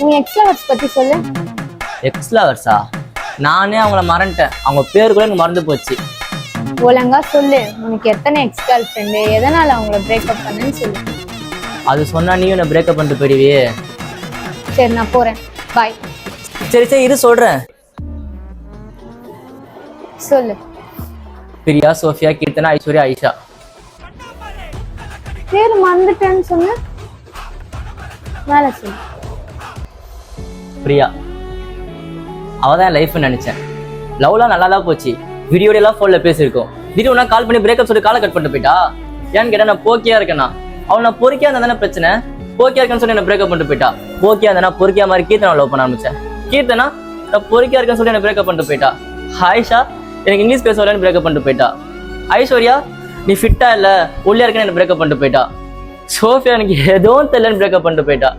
நீ X lovers பத்தி சொல்லு. எக்ஸ் லவர்ஸா? நானே அவங்கள மறந்துட்டேன். அவங்க பேர் கூட எனக்கு மறந்து போச்சு. ஒழுங்கா சொல்லு. உனக்கு எத்தனை எக்ஸ் கேர்ள் ஃப்ரெண்டு, எதனால அவங்கள பிரேக்கப் பண்ணேன்னு சொல்லு. அது சொன்னா நீயும் என்ன பிரேக்கப் பண்ணிட்டு போயிடுவியே. சரி நான் போறேன், பாய். சரி சரி இரு சொல்றேன். சொல்லு. பிரியா, சோஃபியா, கீர்த்தனா, ஐஸ்வர்யா, ஐஷா. பேர் மறந்துட்டேன்னு சொன்ன, மேல சொல்லு. பிரியா அவதான் லைஃப்னு நினைச்சேன். லவ்லாம் நல்லா தான் போச்சு. வீடியோட எல்லாம் ஃபோன்ல பேசியிருக்கோம். திடீர்னு கால் பண்ணி பிரேக்கப் சொல்லி காலை கட் பண்ணிட்டு போயிட்டா. ஏன்னு கேட்டா நான் போக்கியா இருக்கேன்னா, அவன் நான் பொறுக்கியா இருந்தா தானே பிரச்சனை. போக்கியா இருக்கேன்னு சொல்லி என்ன பிரேக்கப் பண்ணிட்டு போயிட்டா. போக்கியா இருந்தா பொறுக்கியா மாதிரி கீர்த்தனா லவ் பண்ண ஆரம்பிச்சேன். கீர்த்தனா நான் பொறுக்கியா இருக்கேன்னு சொல்லி என்ன பிரேக்கப் பண்ணிட்டு போயிட்டா. ஆயிஷா எனக்கு இங்கிலீஷ் பேச வரலன்னு பிரேக்கப் பண்ணிட்டு போயிட்டா. ஐஸ்வர்யா நீ ஃபிட்டா இல்ல ஒல்லியா இருக்கேன்னு என்ன பிரேக்கப் பண்ணிட்டு போயிட்டா. சோஃபியா எனக்கு எதுவும் தெரியலன்னு பிரேக்கப் பண்ணிட்டு போயிட்டா.